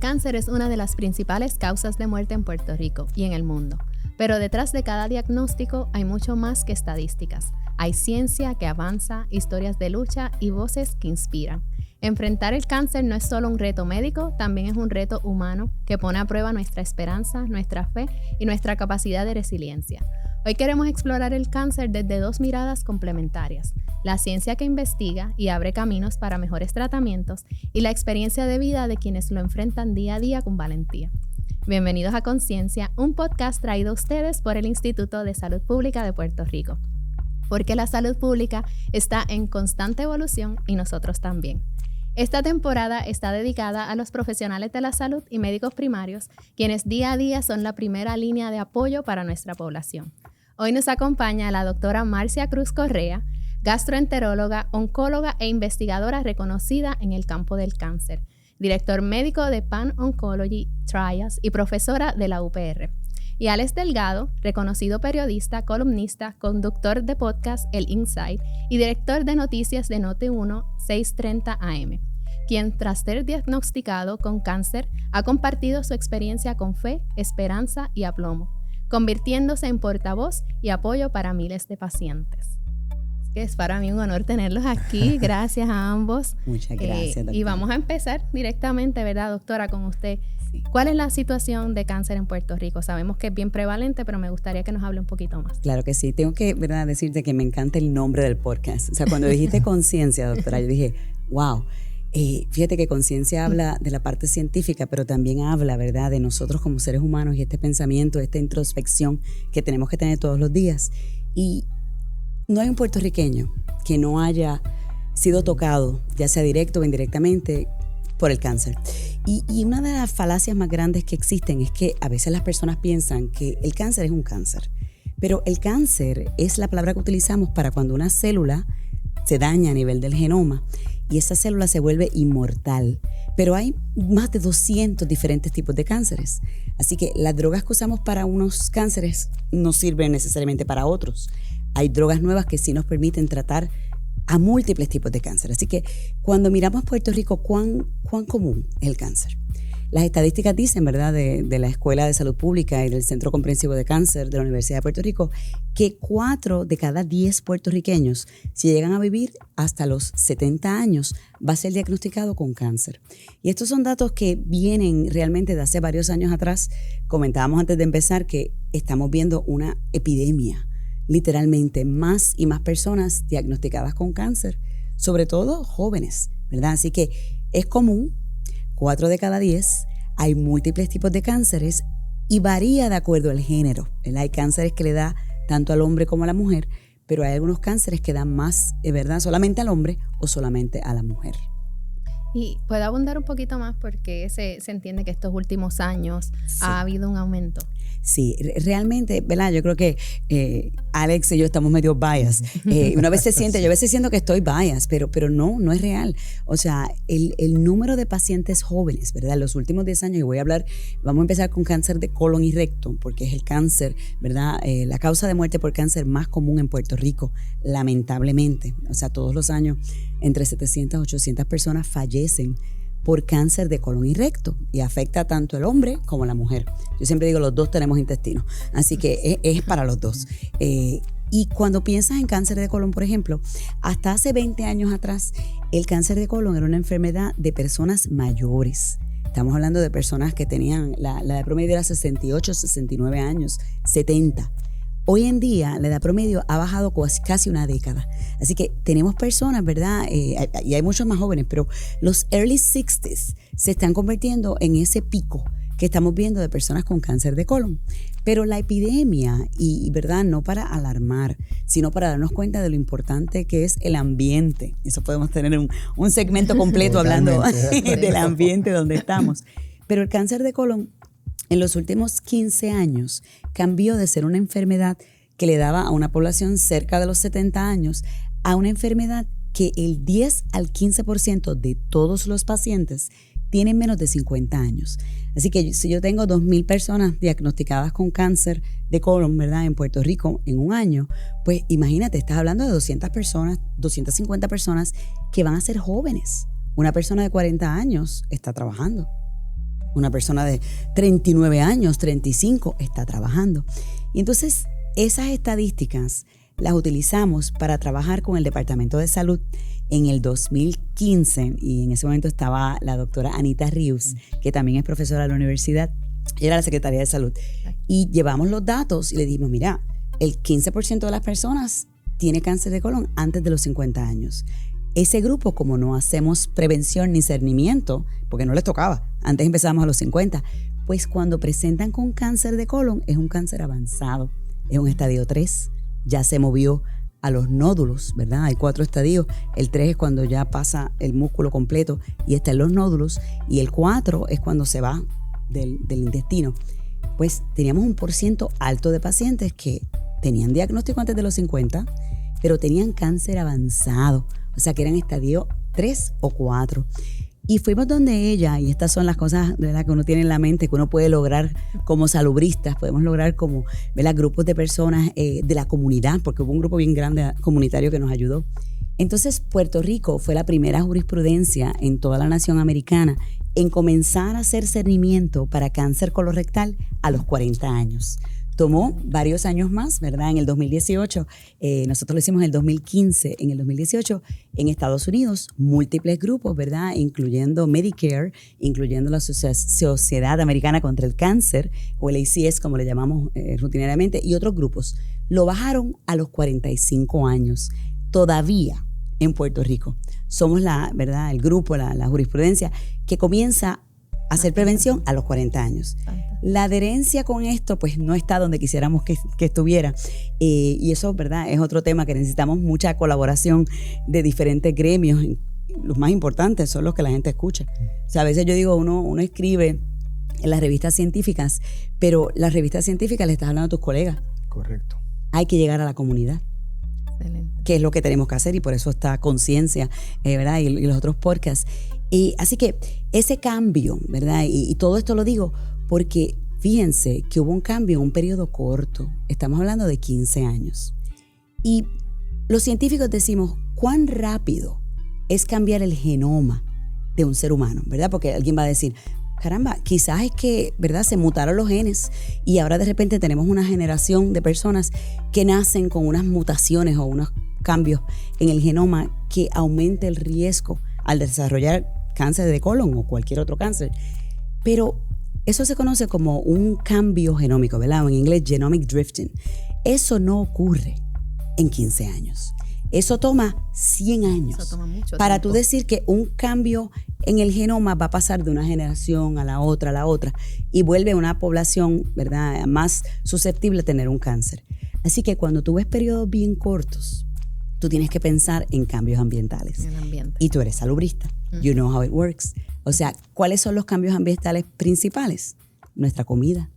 cáncer es una de las principales causas de muerte en Puerto Rico y en el mundo. Pero detrás de cada diagnóstico hay mucho más que estadísticas. Hay ciencia que avanza, historias de lucha y voces que inspiran. Enfrentar el cáncer no es solo un reto médico, también es un reto humano que pone a prueba nuestra esperanza, nuestra fe y nuestra capacidad de resiliencia. Hoy queremos explorar el cáncer desde dos miradas complementarias: la ciencia que investiga y abre caminos para mejores tratamientos y la experiencia de vida de quienes lo enfrentan día a día con valentía. Bienvenidos a Conciencia, un podcast traído a ustedes por el Instituto de Salud Pública de Puerto Rico. Porque la salud pública está en constante evolución y nosotros también. Esta temporada está dedicada a los profesionales de la salud y médicos primarios, quienes día a día son la primera línea de apoyo para nuestra población. Hoy nos acompaña la doctora Marcia Cruz Correa, gastroenteróloga, oncóloga e investigadora reconocida en el campo del cáncer, director médico de Pan Oncology Trials y profesora de la UPR. Y Alex Delgado, reconocido periodista, columnista, conductor de podcast El Insight y director de noticias de Noti1 630 AM, quien tras ser diagnosticado con cáncer ha compartido su experiencia con fe, esperanza y aplomo, convirtiéndose en portavoz y apoyo para miles de pacientes. Es para mí un honor tenerlos aquí. Gracias a ambos. Muchas gracias, doctora. Y vamos a empezar directamente, ¿verdad, doctora, con usted? Sí. ¿Cuál es la situación de cáncer en Puerto Rico? Sabemos que es bien prevalente, pero me gustaría que nos hable un poquito más. Claro que sí. Tengo que, ¿verdad?, decirte que me encanta el nombre del podcast. O sea, cuando dijiste conciencia, doctora, yo dije, wow. Fíjate que conciencia habla de la parte científica, pero también habla, ¿verdad?, de nosotros como seres humanos y este pensamiento, esta introspección que tenemos que tener todos los días. Y no hay un puertorriqueño que no haya sido tocado, ya sea directo o indirectamente, por el cáncer. Y una de las falacias más grandes que existen es que a veces las personas piensan que el cáncer es un cáncer. Pero el cáncer es la palabra que utilizamos para cuando una célula se daña a nivel del genoma y esa célula se vuelve inmortal. Pero hay más de 200 diferentes tipos de cánceres. Así que las drogas que usamos para unos cánceres no sirven necesariamente para otros. Hay drogas nuevas que sí nos permiten tratar a múltiples tipos de cáncer. Así que cuando miramos Puerto Rico, ¿cuán común es el cáncer? Las estadísticas dicen, ¿verdad?, de la Escuela de Salud Pública y del Centro Comprensivo de Cáncer de la Universidad de Puerto Rico, que 4 de cada 10 puertorriqueños, si llegan a vivir hasta los 70 años, va a ser diagnosticado con cáncer. Y estos son datos que vienen realmente de hace varios años atrás. Comentábamos antes de empezar que estamos viendo una epidemia. Literalmente más y más personas diagnosticadas con cáncer, sobre todo jóvenes, ¿verdad? Así que es común, 4 de cada 10, hay múltiples tipos de cánceres y varía de acuerdo al género, ¿verdad? Hay cánceres que le da tanto al hombre como a la mujer, pero hay algunos cánceres que dan más, ¿verdad?, solamente al hombre o solamente a la mujer. Y puedo abundar un poquito más porque se entiende que estos últimos años ha habido un aumento. Sí, realmente, ¿verdad? Yo creo que Alex y yo estamos medio biased. Una vez se siente, yo a veces siento que estoy biased, pero no es real. O sea, el número de pacientes jóvenes, ¿verdad? En los últimos 10 años, y vamos a empezar con cáncer de colon y recto, porque es el cáncer, ¿verdad? La causa de muerte por cáncer más común en Puerto Rico, lamentablemente. O sea, todos los años, entre 700 a 800 personas fallecen por cáncer de colon y recto y afecta tanto al hombre como a la mujer. Yo siempre digo, los dos tenemos intestino, así que es para los dos. Y cuando piensas en cáncer de colon, por ejemplo, hasta hace 20 años atrás, el cáncer de colon era una enfermedad de personas mayores. Estamos hablando de personas que tenían, la edad promedio era 68, 69 años, 70. Hoy en día la edad promedio ha bajado casi una década. Así que tenemos personas, ¿verdad? Y hay muchos más jóvenes, pero los early 60s se están convirtiendo en ese pico que estamos viendo de personas con cáncer de colon. Pero la epidemia, y ¿verdad?, no para alarmar, sino para darnos cuenta de lo importante que es el ambiente. Eso podemos tener un segmento completo hablando del ambiente donde estamos. Pero el cáncer de colon en los últimos 15 años cambió de ser una enfermedad que le daba a una población cerca de los 70 años a una enfermedad que el 10 al 15% de todos los pacientes tienen menos de 50 años. Así que si yo tengo 2,000 personas diagnosticadas con cáncer de colon, ¿verdad?, en Puerto Rico en un año, pues imagínate, estás hablando de 200 personas, 250 personas que van a ser jóvenes. Una persona de 40 años está trabajando. Una persona de 39 años, 35, está trabajando. Y entonces esas estadísticas las utilizamos para trabajar con el Departamento de Salud en el 2015, y en ese momento estaba la doctora Anita Rius, que también es profesora de la universidad, y era la secretaria de Salud. Y llevamos los datos y le dijimos, mira, el 15% de las personas tiene cáncer de colon antes de los 50 años. Ese grupo, como no hacemos prevención ni cernimiento, porque no les tocaba, antes empezábamos a los 50, pues cuando presentan con cáncer de colon es un cáncer avanzado, es un estadio 3, ya se movió a los nódulos, ¿verdad? Hay 4 estadios, el 3 es cuando ya pasa el músculo completo y está en los nódulos, y el 4 es cuando se va del intestino. Pues teníamos un % alto de pacientes que tenían diagnóstico antes de los 50, pero tenían cáncer avanzado, o sea que eran estadio 3 o 4. Y fuimos donde ella, y estas son las cosas, ¿verdad?, que uno tiene en la mente, que uno puede lograr como salubristas, podemos lograr como, ¿verdad?, grupos de personas de la comunidad, porque hubo un grupo bien grande comunitario que nos ayudó. Entonces, Puerto Rico fue la primera jurisprudencia en toda la nación americana en comenzar a hacer cernimiento para cáncer colorectal a los 40 años. Tomó varios años más, ¿verdad? En el 2018, nosotros lo hicimos en el 2015, en el 2018, en Estados Unidos, múltiples grupos, ¿verdad? Incluyendo Medicare, incluyendo la Sociedad Americana contra el Cáncer, o el ACS, como le llamamos rutinariamente, y otros grupos. Lo bajaron a los 45 años. Todavía en Puerto Rico somos ¿verdad?, el grupo, la jurisprudencia que comienza a hacer prevención a los 40 años. La adherencia con esto pues no está donde quisiéramos que estuviera, y eso, ¿verdad?, es otro tema que necesitamos mucha colaboración de diferentes gremios. Los más importantes son los que la gente escucha. O sea, a veces yo digo, uno escribe en las revistas científicas, pero las revistas científicas le estás hablando a tus colegas. Correcto. Hay que llegar a la comunidad. Excelente. Que es lo que tenemos que hacer, y por eso está Conciencia, ¿verdad?, y los otros podcasts. Y así que ese cambio, ¿verdad?, y todo esto lo digo porque fíjense que hubo un cambio en un periodo corto. Estamos hablando de 15 años. Y los científicos decimos, ¿cuán rápido es cambiar el genoma de un ser humano? ¿Verdad? Porque alguien va a decir, caramba, quizás es que, ¿verdad?, se mutaron los genes y ahora de repente tenemos una generación de personas que nacen con unas mutaciones o unos cambios en el genoma que aumenta el riesgo al desarrollar cáncer de colon o cualquier otro cáncer. Pero eso se conoce como un cambio genómico, ¿verdad? En inglés, genomic drifting. Eso no ocurre en 15 años. Eso toma 100 años. Eso toma mucho para tiempo. Tú decir que un cambio en el genoma va a pasar de una generación a la otra, y vuelve a una población, ¿verdad?, más susceptible a tener un cáncer. Así que cuando tú ves periodos bien cortos, tú tienes que pensar en cambios ambientales. En el ambiente. Y tú eres salubrista. You know how it works. O sea, ¿cuáles son los cambios ambientales principales? Nuestra comida.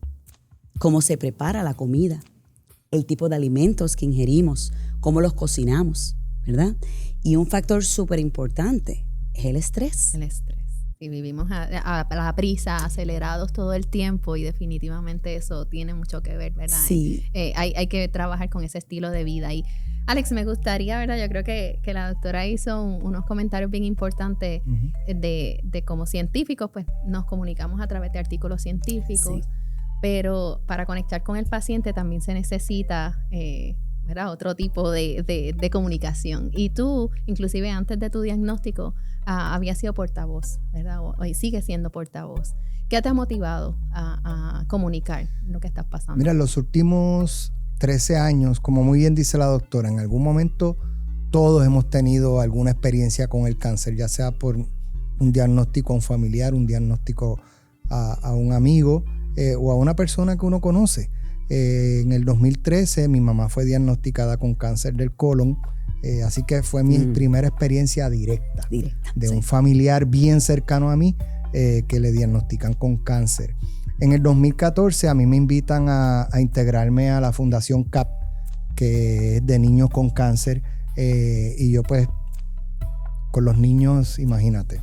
Cómo se prepara la comida. El tipo de alimentos que ingerimos. Cómo los cocinamos, ¿verdad? Y un factor súper importante es el estrés. El estrés. Y vivimos a la prisa, acelerados todo el tiempo, y definitivamente eso tiene mucho que ver, ¿verdad? Sí. Hay que trabajar con ese estilo de vida. Y Alex, me gustaría, ¿verdad? Yo creo que la doctora hizo unos comentarios bien importantes de como científicos, pues nos comunicamos a través de artículos científicos, sí, pero para conectar con el paciente también se necesita, ¿verdad?, otro tipo de comunicación. Y tú, inclusive antes de tu diagnóstico, habías sido portavoz, ¿verdad? Hoy sigues siendo portavoz. ¿Qué te ha motivado a comunicar lo que estás pasando? Mira, los últimos 13 años, como muy bien dice la doctora, en algún momento todos hemos tenido alguna experiencia con el cáncer, ya sea por un diagnóstico a un familiar, un diagnóstico a un amigo o a una persona que uno conoce. En el 2013 mi mamá fue diagnosticada con cáncer del colon, así que fue mi primera experiencia directa de un familiar bien cercano a mí que le diagnostican con cáncer. En el 2014 a mí me invitan a integrarme a la Fundación CAP, que es de niños con cáncer, y yo pues con los niños, imagínate.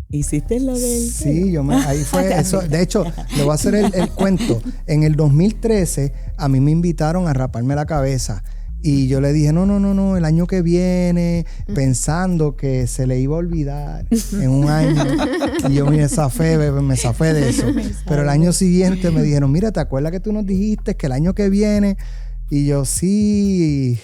¿Hiciste lo del...? Sí, ahí fue eso. De hecho, le voy a hacer el cuento. En el 2013 a mí me invitaron a raparme la cabeza Y yo le dije, no, el año que viene, pensando que se le iba a olvidar en un año. Y yo me zafé de eso. Pero el año siguiente me dijeron, mira, ¿te acuerdas que tú nos dijiste que el año que viene? Y yo, sí.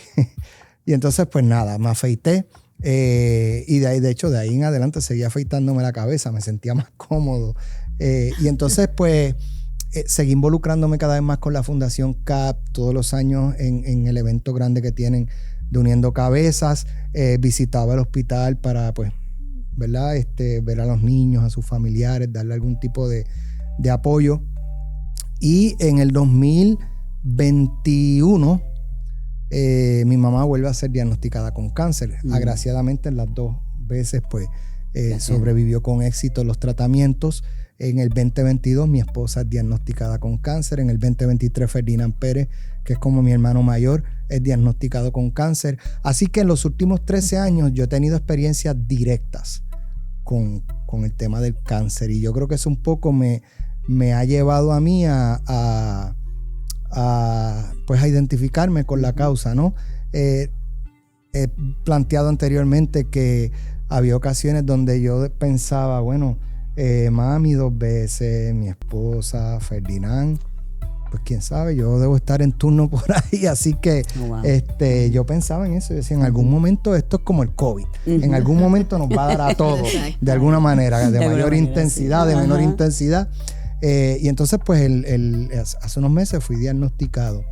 Y entonces, pues nada, me afeité. Y de hecho, de ahí en adelante seguía afeitándome la cabeza, me sentía más cómodo. Y entonces, pues, seguí involucrándome cada vez más con la Fundación CAP todos los años en el evento grande que tienen de Uniendo Cabezas. Visitaba el hospital para, pues, ¿verdad? Ver a los niños, a sus familiares, darle algún tipo de apoyo. Y en el 2021, mi mamá vuelve a ser diagnosticada con cáncer. Agraciadamente, en las 2 veces, pues, sobrevivió con éxito los tratamientos. En el 2022 mi esposa es diagnosticada con cáncer. En el 2023 Ferdinand Pérez, que es como mi hermano mayor, es diagnosticado con cáncer. Así que en los últimos 13 años yo he tenido experiencias directas con el tema del cáncer. Y yo creo que eso un poco me ha llevado a mí a identificarme con la causa, ¿no? He planteado anteriormente que había ocasiones donde yo pensaba, bueno, mami 2 veces, mi esposa, Ferdinand, pues quién sabe, yo debo estar en turno por ahí, así que yo pensaba en eso, yo decía, en algún momento esto es como el COVID, en algún momento nos va a dar a todos, de alguna manera, de mayor intensidad, de menor intensidad, y entonces pues hace unos meses fui diagnosticado.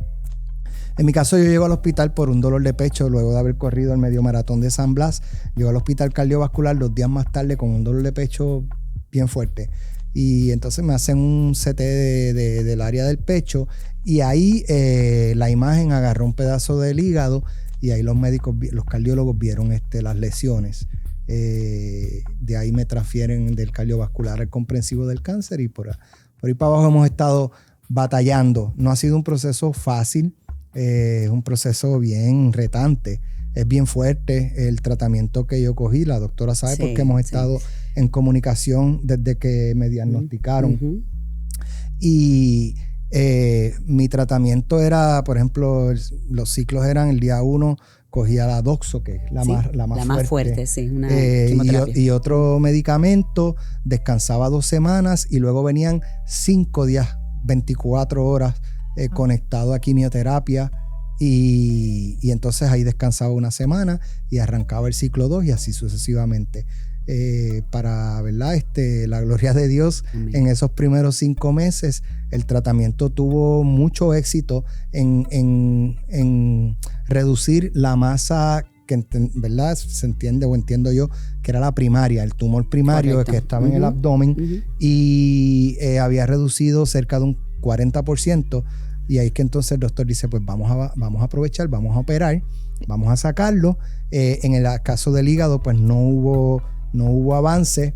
En mi caso, yo llego al hospital por un dolor de pecho luego de haber corrido el medio maratón de San Blas. Llego al hospital cardiovascular 2 días más tarde con un dolor de pecho bien fuerte. Y entonces me hacen un CT del área del pecho y ahí la imagen agarró un pedazo del hígado y ahí los médicos, los cardiólogos vieron las lesiones. De ahí me transfieren del cardiovascular al comprensivo del cáncer y por ahí para abajo hemos estado batallando. No ha sido un proceso fácil. Es un proceso bien retante, es bien fuerte el tratamiento que yo cogí. La doctora sabe porque hemos estado en comunicación desde que me diagnosticaron. Y mi tratamiento era, por ejemplo, los ciclos eran el día 1 cogía la Doxo, que es la más fuerte, una quimioterapia. Y otro medicamento, descansaba 2 semanas y luego venían 5 días, 24 horas conectado a quimioterapia y entonces ahí descansaba 1 semana y arrancaba el ciclo 2 y así sucesivamente. Para, ¿verdad? La gloria de Dios, amén. En esos primeros 5 meses el tratamiento tuvo mucho éxito en reducir la masa que, ¿verdad? Se entiende o entiendo yo que era la primaria, el tumor primario. Correcto. Que estaba en el abdomen y había reducido cerca de un 40%. Y ahí es que entonces el doctor dice, pues vamos a aprovechar, vamos a operar, vamos a sacarlo. En el caso del hígado, pues no hubo avance,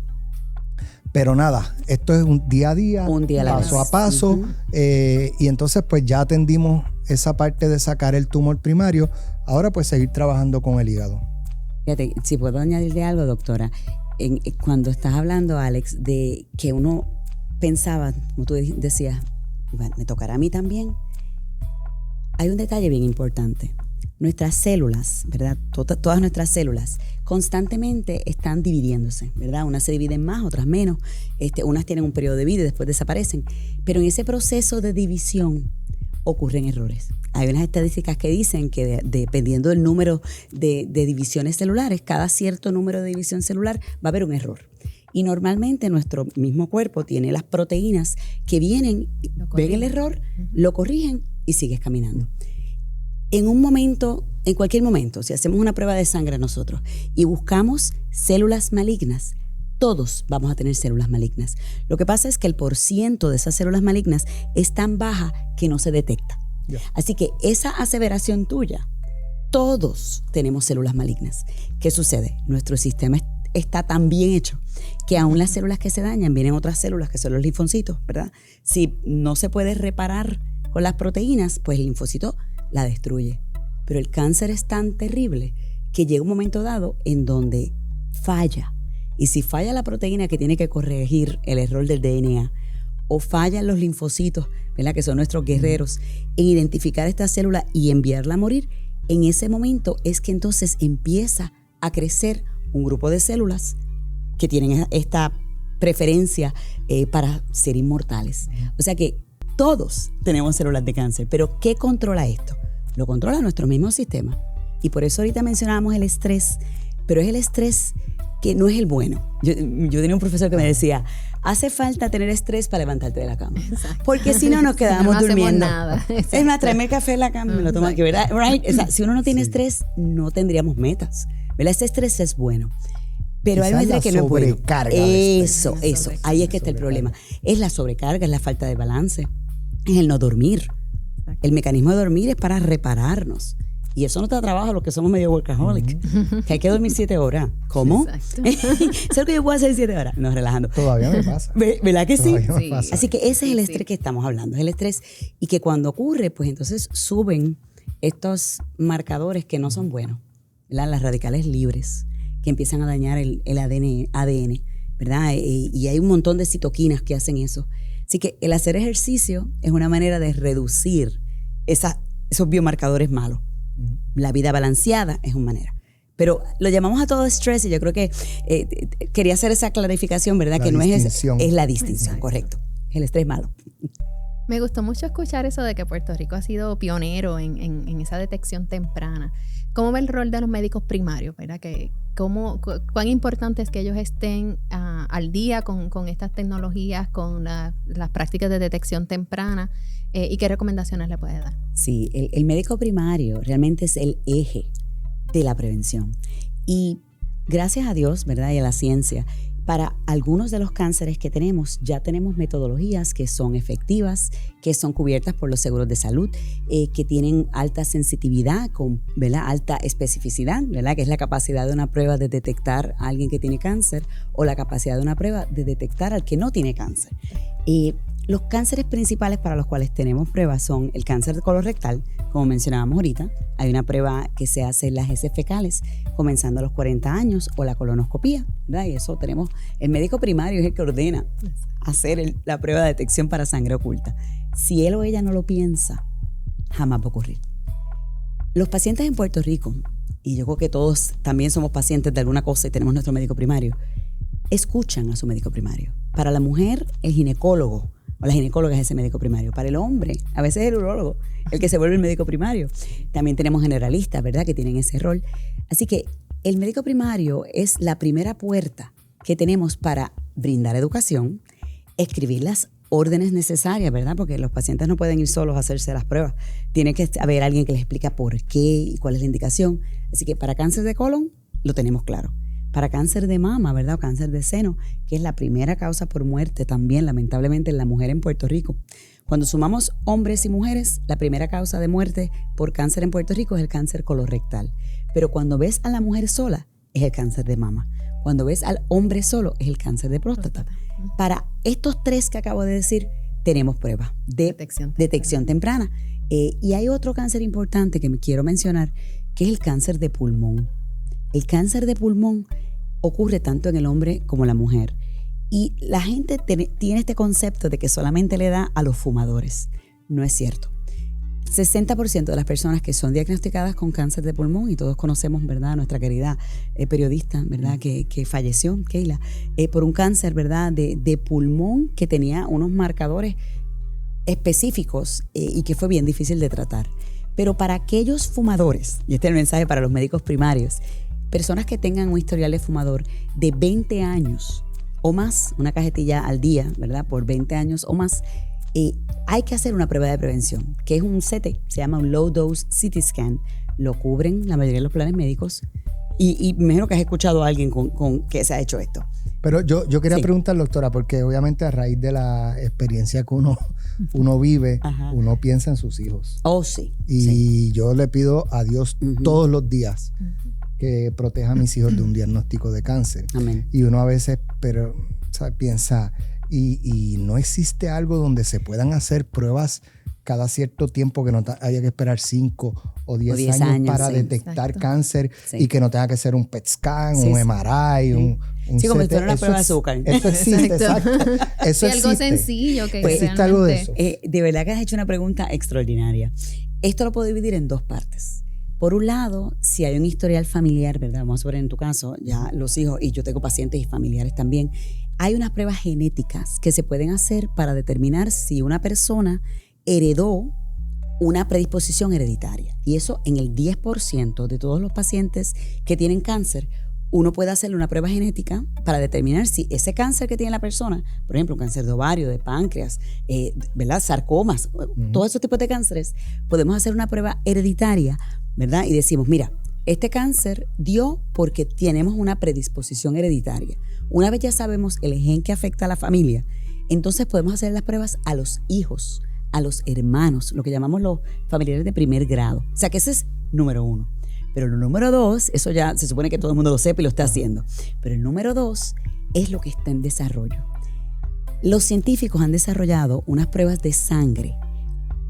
pero nada, esto es un día a día, paso a paso. Y entonces pues ya atendimos esa parte de sacar el tumor primario. Ahora pues seguir trabajando con el hígado. Fíjate, si puedo añadirle algo, doctora, cuando estás hablando, Alex, de que uno pensaba, como tú decías, me tocará a mí también. Hay un detalle bien importante. Nuestras células, ¿verdad? Todas nuestras células constantemente están dividiéndose, ¿verdad? Unas se dividen más, otras menos. Unas tienen un periodo de vida y después desaparecen. Pero en ese proceso de división ocurren errores. Hay unas estadísticas que dicen que dependiendo del número de divisiones celulares, cada cierto número de división celular va a haber un error. Y normalmente nuestro mismo cuerpo tiene las proteínas que vienen, ven el error, lo corrigen y sigues caminando. En un momento, en cualquier momento, si hacemos una prueba de sangre nosotros y buscamos células malignas, todos vamos a tener células malignas. Lo que pasa es que el % de esas células malignas es tan baja que no se detecta. Yeah. Así que esa aseveración tuya, todos tenemos células malignas. ¿Qué sucede? Nuestro sistema está tan bien hecho que aún las células que se dañan, vienen otras células que son los linfocitos, ¿verdad? Si no se puede reparar con las proteínas, pues el linfocito la destruye. Pero el cáncer es tan terrible que llega un momento dado en donde falla. Y si falla la proteína que tiene que corregir el error del DNA, o fallan los linfocitos, ¿verdad? Que son nuestros guerreros, en identificar esta célula y enviarla a morir, en ese momento es que entonces empieza a crecer un grupo de células que tienen esta preferencia para ser inmortales. O sea que todos tenemos células de cáncer, pero ¿qué controla esto? Lo controla nuestro mismo sistema. Y por eso ahorita mencionábamos el estrés, pero es el estrés que no es el bueno. Yo tenía un profesor que me decía, hace falta tener estrés para levantarte de la cama. Exacto. Porque si no nos quedamos no durmiendo. Nada. Es más, tráeme el café en la cama y me lo tomo aquí, ¿verdad? Right? O sea, si uno no tiene estrés, no tendríamos metas. ¿Verdad? Este estrés es bueno. Pero hay un estrés que no es bueno. Eso. Ahí es que está el problema. Es la sobrecarga, es la falta de balance, es el no dormir. El mecanismo de dormir es para repararnos. Y eso no te da trabajo a los que somos medio workaholic. Que hay que dormir 7 horas. ¿Cómo? ¿Sabes que yo puedo hacer 7 horas? No, relajando. Todavía me pasa. ¿Verdad que sí? Me pasa. Así que ese es el estrés que estamos hablando. Es el estrés. Y que cuando ocurre, pues entonces suben estos marcadores que no son buenos. ¿Verdad? Las radicales libres, que empiezan a dañar el ADN, ¿verdad? Y hay un montón de citoquinas que hacen eso. Así que el hacer ejercicio es una manera de reducir esos biomarcadores malos. La vida balanceada es una manera. Pero lo llamamos a todo estrés y yo creo que quería hacer esa clarificación, ¿verdad? Que no es la distinción, correcto. El estrés malo. Me gustó mucho escuchar eso de que Puerto Rico ha sido pionero en esa detección temprana. ¿Cómo ve el rol de los médicos primarios, verdad? ¿Cuán importante es que ellos estén al día con estas tecnologías, con las prácticas de detección temprana y qué recomendaciones le puede dar? Sí, el médico primario realmente es el eje de la prevención. Y gracias a Dios, ¿verdad? Y a la ciencia, para algunos de los cánceres que tenemos, ya tenemos metodologías que son efectivas, que son cubiertas por los seguros de salud, que tienen alta sensitividad, ¿verdad? Alta especificidad, ¿verdad? Que es la capacidad de una prueba de detectar a alguien que tiene cáncer o la capacidad de una prueba de detectar al que no tiene cáncer. Los cánceres principales para los cuales tenemos pruebas son el cáncer colorectal, como mencionábamos ahorita. Hay una prueba que se hace en las heces fecales comenzando a los 40 años o la colonoscopía, ¿verdad? Y eso tenemos, el médico primario es el que ordena hacer la prueba de detección para sangre oculta. Si él o ella no lo piensa, jamás va a ocurrir. Los pacientes en Puerto Rico, y yo creo que todos también somos pacientes de alguna cosa y tenemos nuestro médico primario, escuchan a su médico primario. Para la mujer, el ginecólogo o la ginecóloga es ese médico primario. Para el hombre, a veces es el urólogo el que se vuelve el médico primario. También tenemos generalistas, ¿verdad?, que tienen ese rol. Así que el médico primario es la primera puerta que tenemos para brindar educación, escribir las órdenes necesarias, ¿verdad? Porque los pacientes no pueden ir solos a hacerse las pruebas. Tiene que haber alguien que les explica por qué y cuál es la indicación. Así que para cáncer de colon lo tenemos claro. Para cáncer de mama, ¿verdad? O cáncer de seno, que es la primera causa por muerte también, lamentablemente, en la mujer en Puerto Rico. Cuando sumamos hombres y mujeres, la primera causa de muerte por cáncer en Puerto Rico es el cáncer colorectal. Pero cuando ves a la mujer sola, es el cáncer de mama. Cuando ves al hombre solo, es el cáncer de próstata. Para estos 3 que acabo de decir, tenemos pruebas de detección temprana. Y hay otro cáncer importante que me quiero mencionar, que es el cáncer de pulmón. El cáncer de pulmón ocurre tanto en el hombre como en la mujer. Y la gente tiene este concepto de que solamente le da a los fumadores. No es cierto. 60% de las personas que son diagnosticadas con cáncer de pulmón, y todos conocemos, ¿verdad?, a nuestra querida periodista, ¿verdad?, que falleció, Keila, por un cáncer, ¿verdad?, de pulmón que tenía unos marcadores específicos y que fue bien difícil de tratar. Pero para aquellos fumadores, y este es el mensaje para los médicos primarios, personas que tengan un historial de fumador de 20 años o más, una cajetilla al día, ¿verdad?, por 20 años o más, hay que hacer una prueba de prevención, que es un CT, se llama un Low Dose CT Scan. Lo cubren la mayoría de los planes médicos y me imagino que has escuchado a alguien con que se ha hecho esto. Pero yo quería preguntar, doctora, porque obviamente a raíz de la experiencia que uno vive, uno piensa en sus hijos. Oh, sí. Y yo le pido a Dios todos los días que proteja a mis hijos de un diagnóstico de cáncer. Amén. Y uno a veces piensa, y no existe algo donde se puedan hacer pruebas cada cierto tiempo, que no haya que esperar 5 o 10 años para detectar cáncer y que no tenga que ser un PET scan, un MRI, un sí, como si fuera una prueba de azúcar. Eso existe, exacto. Eso existe. Algo sencillo que pues existe algo de eso. De verdad que has hecho una pregunta extraordinaria. Esto lo puedo dividir en 2 partes. Por un lado, si hay un historial familiar, ¿verdad? Vamos a poner en tu caso, ya los hijos, y yo tengo pacientes y familiares también, hay unas pruebas genéticas que se pueden hacer para determinar si una persona heredó una predisposición hereditaria. Y eso en el 10% de todos los pacientes que tienen cáncer, uno puede hacerle una prueba genética para determinar si ese cáncer que tiene la persona, por ejemplo, un cáncer de ovario, de páncreas, ¿verdad? Sarcomas, todos esos tipos de cánceres, podemos hacer una prueba hereditaria, ¿verdad? Y decimos, mira, este cáncer dio porque tenemos una predisposición hereditaria. Una vez ya sabemos el gen que afecta a la familia, entonces podemos hacer las pruebas a los hijos, a los hermanos, lo que llamamos los familiares de primer grado. O sea que ese es número 1. Pero el número 2, eso ya se supone que todo el mundo lo sepa y lo está haciendo. Pero el número 2 es lo que está en desarrollo. Los científicos han desarrollado unas pruebas de sangre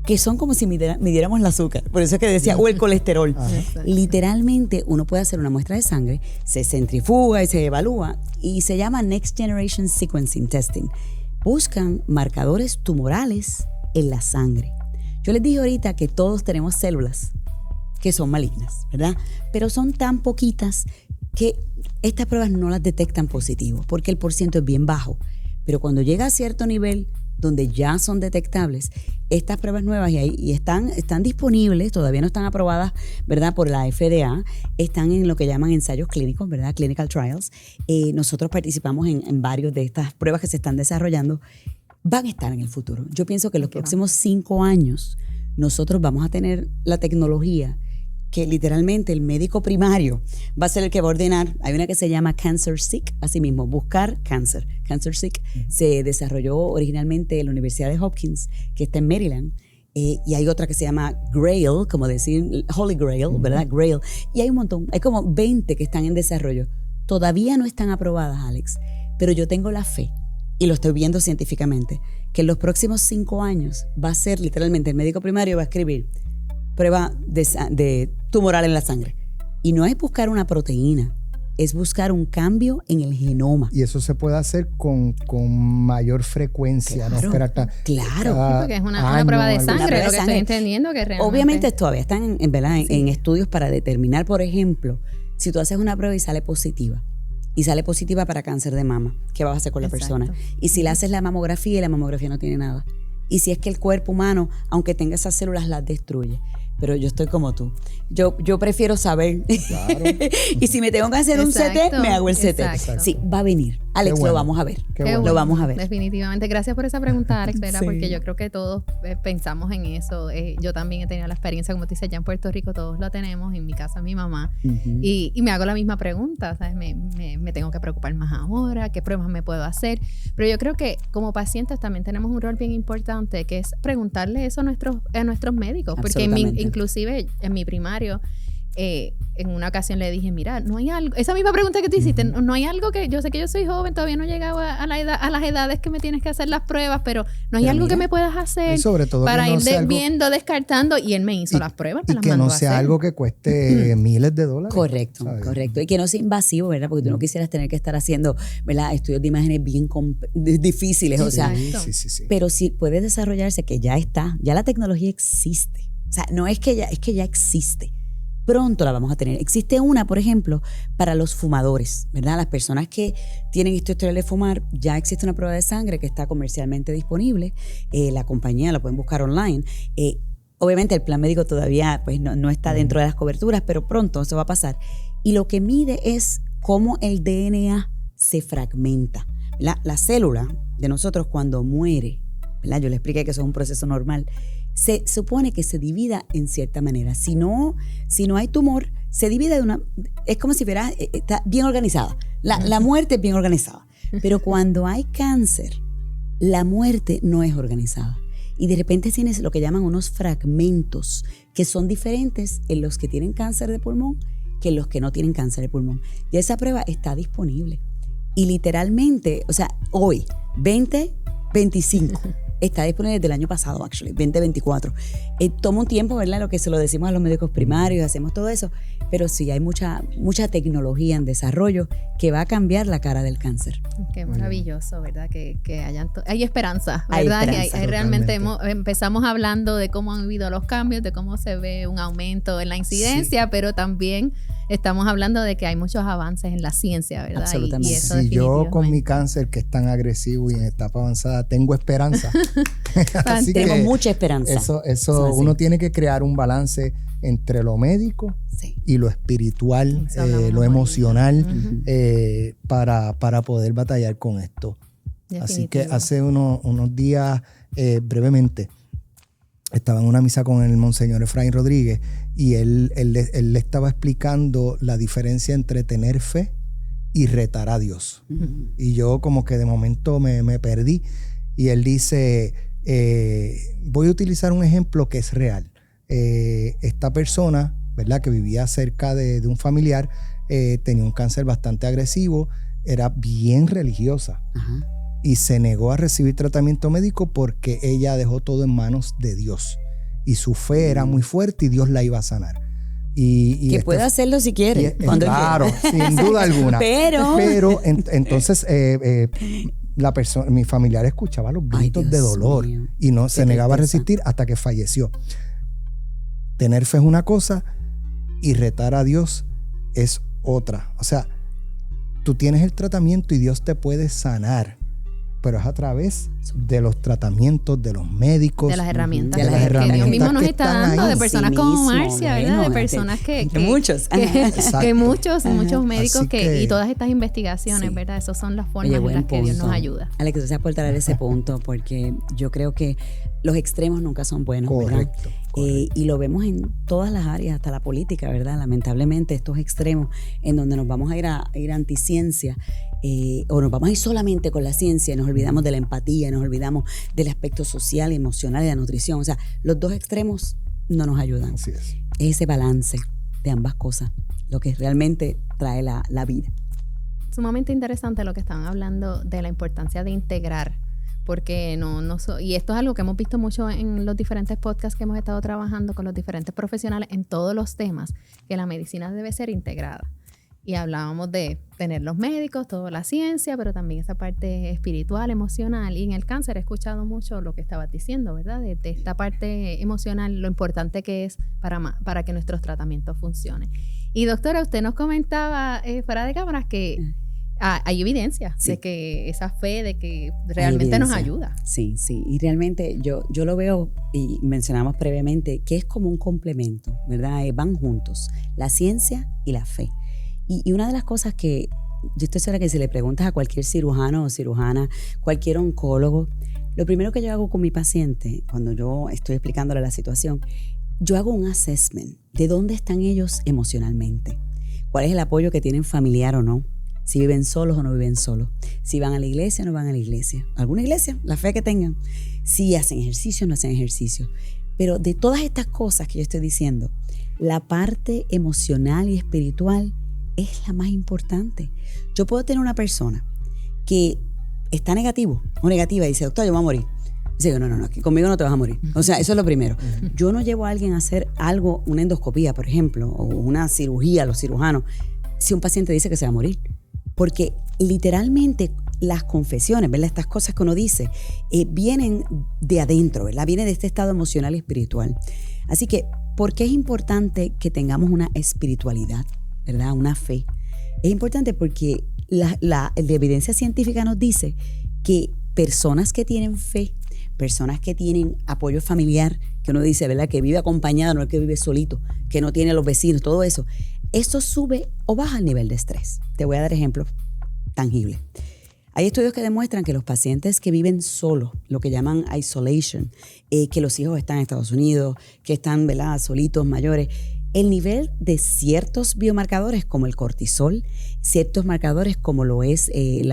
que son como si midiéramos el azúcar. Por eso es que decía, o el colesterol. Literalmente uno puede hacer una muestra de sangre, se centrifuga y se evalúa y se llama Next Generation Sequencing Testing. Buscan marcadores tumorales en la sangre. Yo les dije ahorita que todos tenemos células que son malignas, ¿verdad? Pero son tan poquitas que estas pruebas no las detectan positivo porque el porciento es bien bajo. Pero cuando llega a cierto nivel donde ya son detectables, estas pruebas nuevas y están disponibles, todavía no están aprobadas, ¿verdad? Por la FDA, están en lo que llaman ensayos clínicos, ¿verdad? Clinical trials. Nosotros participamos en varios de estas pruebas que se están desarrollando. Van a estar en el futuro. Yo pienso que en los próximos 5 años nosotros vamos a tener la tecnología que literalmente el médico primario va a ser el que va a ordenar. Hay una que se llama CancerSeek, así mismo, buscar cáncer. CancerSeek se desarrolló originalmente en la Universidad de Hopkins, que está en Maryland, y hay otra que se llama Grail, como decir Holy Grail, ¿verdad? Grail. Y hay un montón, hay como 20 que están en desarrollo. Todavía no están aprobadas, Alex, pero yo tengo la fe, y lo estoy viendo científicamente, que en los próximos 5 años va a ser literalmente el médico primario va a escribir prueba de tumoral en la sangre. Y no es buscar una proteína, es buscar un cambio en el genoma. Y eso se puede hacer con mayor frecuencia. Claro, no esperar claro. Porque es una prueba de sangre, lo que estoy entendiendo que realmente... Obviamente todavía están en estudios para determinar, por ejemplo, si tú haces una prueba y sale positiva para cáncer de mama, ¿qué vas a hacer con la persona? Y si le haces la mamografía y la mamografía no tiene nada. Y si es que el cuerpo humano, aunque tenga esas células, las destruye. Pero yo estoy como tú. Yo prefiero saber. Claro. Y si me tengo que hacer un CT, me hago el CT. Exacto. Sí, va a venir. Alex, bueno. Lo vamos a ver. Bueno. Lo vamos a ver. Definitivamente. Gracias por esa pregunta, Alex, ¿verdad? Sí. Porque yo creo que todos pensamos en eso. Yo también he tenido la experiencia, como tú dices, ya en Puerto Rico todos lo tenemos. En mi casa, mi mamá. Y me hago la misma pregunta, ¿sabes? Me tengo que preocupar más ahora. ¿Qué pruebas me puedo hacer? Pero yo creo que como pacientes también tenemos un rol bien importante, que es preguntarle eso a nuestros médicos. Porque inclusive en mi primario, en una ocasión le dije, mira, no hay algo, esa misma pregunta que tú hiciste, no hay algo que, yo sé que yo soy joven, todavía no he llegado a las edades que me tienes que hacer las pruebas, pero no hay algo que me puedas hacer para ir viendo, descartando, y él me hizo las pruebas, me las mandó a hacer. Y que no sea algo que cueste miles de dólares. Correcto, correcto. Y que no sea invasivo, ¿verdad? Porque tú no quisieras tener que estar haciendo, ¿verdad? Estudios de imágenes bien difíciles, o sea. Sí. Pero sí puede desarrollarse, que ya está, ya la tecnología existe. O sea, no es que ya existe. Pronto la vamos a tener. Existe una, por ejemplo, para los fumadores, ¿verdad? Las personas que tienen historial de fumar, ya existe una prueba de sangre que está comercialmente disponible. La compañía la pueden buscar online. Obviamente el plan médico todavía pues, no está dentro de las coberturas, pero pronto eso va a pasar. Y lo que mide es cómo el DNA se fragmenta. La célula de nosotros cuando muere, ¿verdad? Yo le expliqué que eso es un proceso normal. Se supone que se divida en cierta manera. Si no hay tumor, se divide es como si está bien organizada. La muerte es bien organizada. Pero cuando hay cáncer, la muerte no es organizada. Y de repente tienes lo que llaman unos fragmentos que son diferentes en los que tienen cáncer de pulmón que en los que no tienen cáncer de pulmón. Y esa prueba está disponible. Y literalmente, o sea, hoy, 2025, Está disponible desde el año pasado, actually, 2024. Toma un tiempo, ¿verdad? Lo que se lo decimos a los médicos primarios, hacemos todo eso, pero sí hay mucha tecnología en desarrollo que va a cambiar la cara del cáncer. Qué maravilloso, ¿verdad? Que hay esperanza, ¿verdad? Hay esperanza, hay realmente empezamos hablando de cómo han habido los cambios, de cómo se ve un aumento en la incidencia, pero también estamos hablando de que hay muchos avances en la ciencia, ¿verdad? Absolutamente. Y eso si yo con mi cáncer, que es tan agresivo y en etapa avanzada, tengo esperanza. Así tenemos mucha esperanza. Eso uno tiene que crear un balance entre lo médico y lo espiritual, lo emocional, para poder batallar con esto. Definitivo. Así que hace unos días, brevemente, estaba en una misa con el Monseñor Efraín Rodríguez y él le estaba explicando la diferencia entre tener fe y retar a Dios. Y yo como que de momento me perdí y él dice, voy a utilizar un ejemplo que es real. Esta persona, ¿verdad?, que vivía cerca de un familiar, tenía un cáncer bastante agresivo, era bien religiosa. Ajá. Y se negó a recibir tratamiento médico porque ella dejó todo en manos de Dios. Y su fe era muy fuerte y Dios la iba a sanar. Que puede hacerlo si quiere. Claro, sin duda alguna. Pero entonces mi familiar escuchaba los gritos de dolor y no se negaba a resistir hasta que falleció. Tener fe es una cosa y retar a Dios es otra. O sea, tú tienes el tratamiento y Dios te puede sanar, pero es a través de los tratamientos, de los médicos, de las herramientas, que Dios mismo nos está dando, ahí. De personas como Marcia, ¿verdad? De personas que muchos médicos y todas estas investigaciones, ¿verdad? Esas son las formas en las que Dios nos ayuda. Alex, gracias por traer ese punto, porque yo creo que los extremos nunca son buenos, correcto. Y lo vemos en todas las áreas, hasta la política, ¿verdad? Lamentablemente estos extremos en donde nos vamos a ir anticiencia, o nos vamos a ir solamente con la ciencia, nos olvidamos de la empatía, nos olvidamos del aspecto social, emocional y de la nutrición. O sea, los dos extremos no nos ayudan. Así es. Ese balance de ambas cosas lo que realmente trae la vida. Sumamente interesante lo que estaban hablando de la importancia de integrar, porque y esto es algo que hemos visto mucho en los diferentes podcasts que hemos estado trabajando con los diferentes profesionales en todos los temas, que la medicina debe ser integrada. Y hablábamos de tener los médicos, toda la ciencia, pero también esa parte espiritual, emocional. Y en el cáncer he escuchado mucho lo que estabas diciendo, ¿verdad? De esta parte emocional, lo importante que es para que nuestros tratamientos funcionen. Y doctora, usted nos comentaba fuera de cámaras que hay evidencia de que esa fe, de que realmente nos ayuda. Sí. Y realmente yo lo veo, y mencionamos previamente, que es como un complemento, ¿verdad? Van juntos, la ciencia y la fe. Y una de las cosas que yo estoy segura que si le preguntas a cualquier cirujano o cirujana, cualquier oncólogo, lo primero que yo hago con mi paciente, cuando yo estoy explicándole la situación, yo hago un assessment de dónde están ellos emocionalmente, cuál es el apoyo que tienen familiar o no, si viven solos o no viven solos, si van a la iglesia o no van a la iglesia, alguna iglesia, la fe que tengan, si hacen ejercicio o no hacen ejercicio. Pero de todas estas cosas que yo estoy diciendo, la parte emocional y espiritual es la más importante. Yo puedo tener una persona que está negativo o negativa y dice, doctor, yo me voy a morir. Dice, no, que conmigo no te vas a morir. O sea, eso es lo primero. Yo no llevo a alguien a hacer algo, una endoscopía, por ejemplo, o una cirugía, los cirujanos, si un paciente dice que se va a morir. Porque literalmente las confesiones, ¿verdad? Estas cosas que uno dice, vienen de adentro, ¿verdad? Vienen de este estado emocional y espiritual. Así que, ¿por qué es importante que tengamos una espiritualidad, ¿verdad? Una fe. Es importante porque la evidencia científica nos dice que personas que tienen fe, personas que tienen apoyo familiar, que uno dice, ¿verdad?, que vive acompañado, no es que vive solito, que no tiene a los vecinos, todo eso, esto sube o baja el nivel de estrés. Te voy a dar ejemplos tangibles. Hay estudios que demuestran que los pacientes que viven solos, lo que llaman isolation, que los hijos están en Estados Unidos, que están, ¿verdad?, solitos, mayores, el nivel de ciertos biomarcadores como el cortisol, ciertos marcadores como lo es el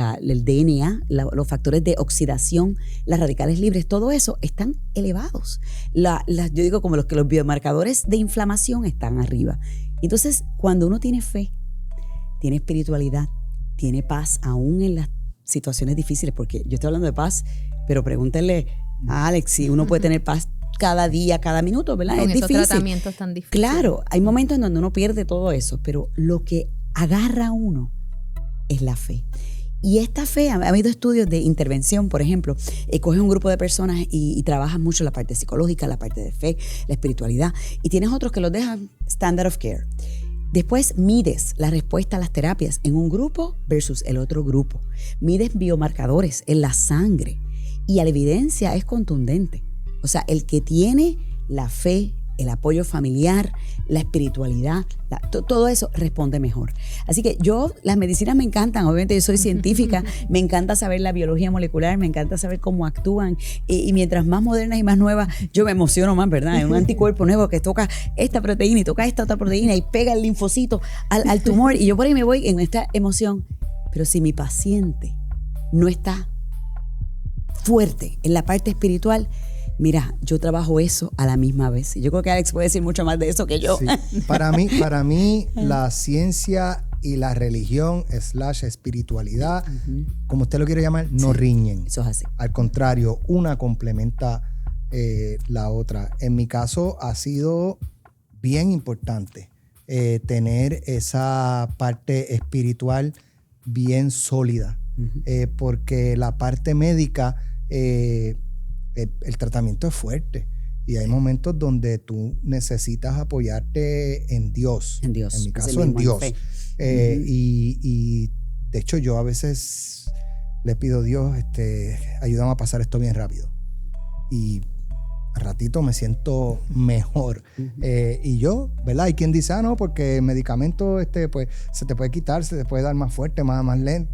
DNA, los factores de oxidación, las radicales libres, todo eso están elevados. Yo digo como los biomarcadores de inflamación están arriba. Entonces, cuando uno tiene fe, tiene espiritualidad, tiene paz, aún en las situaciones difíciles, porque yo estoy hablando de paz, pero pregúntenle Alex, sí, uno puede tener paz cada día, cada minuto, ¿verdad? Con es esos difícil. tratamientos tan difíciles. Claro, hay momentos en donde uno pierde todo eso, pero lo que agarra a uno es la fe. Y esta fe, ha habido estudios de intervención, por ejemplo, coges un grupo de personas y trabajas mucho la parte psicológica, la parte de fe, la espiritualidad, y tienes otros que los dejan standard of care. Después mides la respuesta a las terapias en un grupo versus el otro grupo. Mides biomarcadores en la sangre y la evidencia es contundente. O sea, el que tiene la fe, el apoyo familiar, la espiritualidad, todo eso responde mejor. Así que las medicinas me encantan, obviamente yo soy científica, me encanta saber la biología molecular, me encanta saber cómo actúan y mientras más modernas y más nuevas, yo me emociono más, ¿verdad? Es un anticuerpo nuevo que toca esta proteína y toca esta otra proteína y pega el linfocito al tumor y yo por ahí me voy en esta emoción. Pero si mi paciente no está fuerte en la parte espiritual, mira, yo trabajo eso a la misma vez. Yo creo que Alex puede decir mucho más de eso que yo. Sí. Para mí, la ciencia y la religión / espiritualidad, como usted lo quiere llamar, no riñen. Eso es así. Al contrario, una complementa la otra. En mi caso ha sido bien importante tener esa parte espiritual bien sólida, porque la parte médica, el tratamiento es fuerte y hay momentos donde tú necesitas apoyarte en Dios. En Dios. En mi caso, en Dios. Y de hecho yo a veces le pido a Dios, ayúdame a pasar esto bien rápido. Y al ratito me siento mejor. Y yo, ¿verdad? Hay quien dice, no, porque el medicamento pues, se te puede quitar, se te puede dar más fuerte, más lento.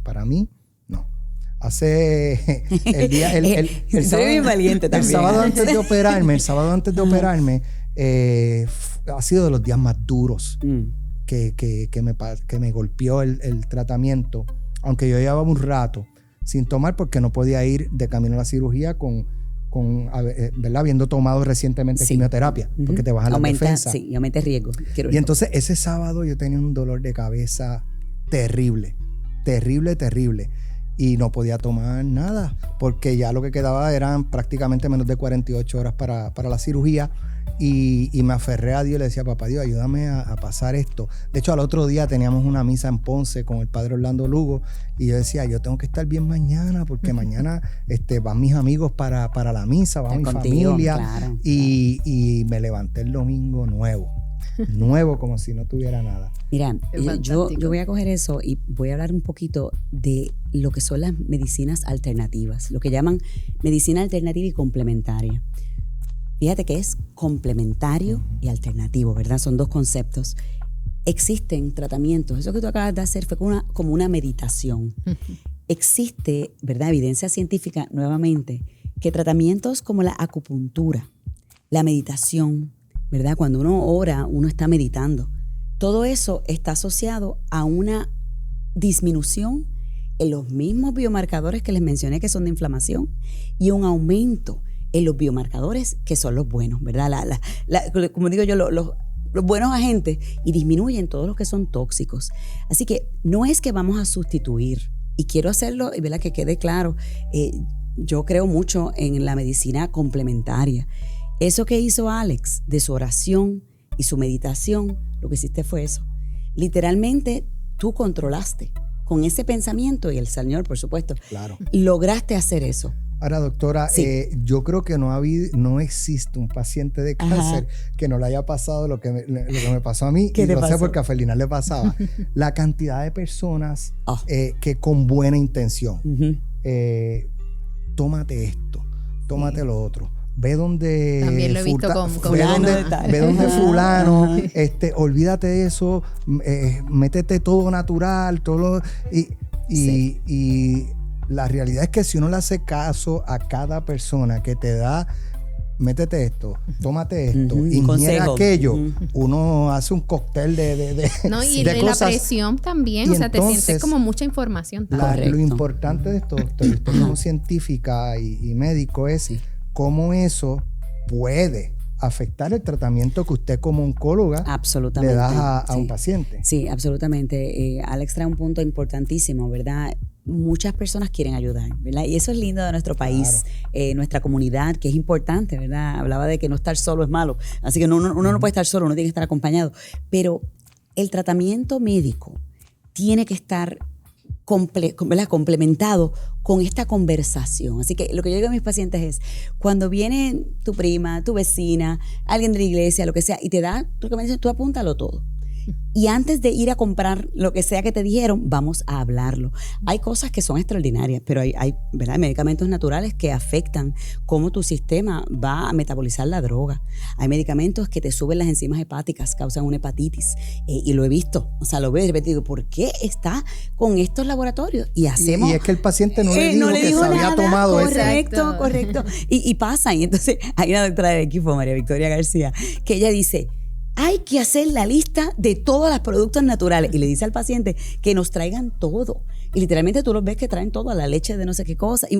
Para mí, no. Hace el día el sábado, bien valiente también. El sábado antes de operarme ha sido de los días más duros que me golpeó el tratamiento, aunque yo llevaba un rato sin tomar porque no podía ir de camino a la cirugía ¿verdad? Habiendo tomado recientemente quimioterapia, porque te bajan la defensa. Sí, y aumenta el riesgo. Y entonces ese sábado yo tenía un dolor de cabeza terrible. Y no podía tomar nada, porque ya lo que quedaba eran prácticamente menos de 48 horas para la cirugía. Y me aferré a Dios y le decía, papá Dios, ayúdame a pasar esto. De hecho, al otro día teníamos una misa en Ponce con el padre Orlando Lugo y yo decía, yo tengo que estar bien mañana porque mañana van mis amigos para la misa, va mi familia. Claro. Y me levanté el domingo nuevo como si no tuviera nada. Mira, yo voy a coger eso y voy a hablar un poquito de lo que son las medicinas alternativas, lo que llaman medicina alternativa y complementaria. Fíjate que es complementario y alternativo, ¿verdad? Son dos conceptos. Existen tratamientos, eso que tú acabas de hacer fue como una meditación. Existe, ¿verdad? Evidencia científica, nuevamente, que tratamientos como la acupuntura, la meditación, ¿verdad? Cuando uno ora, uno está meditando. Todo eso está asociado a una disminución en los mismos biomarcadores que les mencioné que son de inflamación y un aumento en los biomarcadores que son los buenos, ¿verdad? Como digo yo, los buenos agentes y disminuyen todos los que son tóxicos. Así que no es que vamos a sustituir, y quiero hacerlo, ¿verdad? Que quede claro, yo creo mucho en la medicina complementaria. Eso que hizo Alex de su oración y su meditación, lo que hiciste fue eso. Literalmente tú controlaste con ese pensamiento y el Señor, por supuesto, claro, lograste hacer eso. Ahora, doctora, yo creo que no existe un paciente de cáncer que no le haya pasado lo que me pasó a mí. ¿Qué te pasó? Sé porque a Felina le pasaba. La cantidad de personas que con buena intención, tómate esto, tómate lo otro. Ve donde también lo he visto con fulano, ve donde fulano, olvídate de eso, métete todo natural, y la realidad es que si uno le hace caso a cada persona que te da, métete esto, tómate esto, ingiere aquello, uno hace un cóctel de no, y de de cosas. La presión también, Y o sea, entonces, te sientes como mucha información. Lo importante de esto, doctor, usted como científica y médico, es cómo eso puede afectar el tratamiento que usted como oncóloga le da a un paciente. Sí, absolutamente. Alex trae un punto importantísimo, ¿verdad? muchas personas quieren ayudar, ¿verdad? Y eso es lindo de nuestro país, nuestra comunidad, que es importante, ¿verdad? Hablaba de que no estar solo es malo, así que uno no puede estar solo, uno tiene que estar acompañado, pero el tratamiento médico tiene que estar complementado con esta conversación. Así que lo que yo digo a mis pacientes es, cuando viene tu prima, tu vecina, alguien de la iglesia, lo que sea, y te da tu recomendación, tú apúntalo todo. Y antes de ir a comprar lo que sea que te dijeron, vamos a hablarlo. Hay cosas que son extraordinarias, pero hay ¿verdad? Medicamentos naturales que afectan cómo tu sistema va a metabolizar la droga. Hay medicamentos que te suben las enzimas hepáticas, causan una hepatitis. Y lo he visto, o sea, lo veo y de repente digo, ¿por qué está con estos laboratorios? Y hacemos... Y es que el paciente no le dijo que se había tomado eso. Correcto. Y pasa. Y entonces hay una doctora del equipo, María Victoria García, que ella dice... Hay que hacer la lista de todos los productos naturales y le dice al paciente que nos traigan todo. Y literalmente tú los ves que traen todo, la leche de no sé qué cosa, y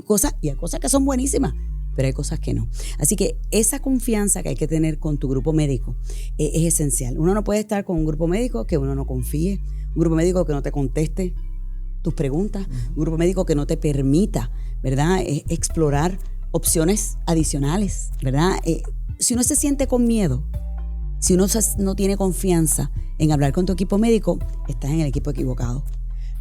hay cosas que son buenísimas, pero hay cosas que no. Así que esa confianza que hay que tener con tu grupo médico es esencial. Uno no puede estar con un grupo médico que uno no confíe, un grupo médico que no te conteste tus preguntas, un grupo médico que no te permita, ¿verdad?, explorar opciones adicionales, ¿verdad? Si uno se siente con miedo, si uno no tiene confianza en hablar con tu equipo médico, estás en el equipo equivocado.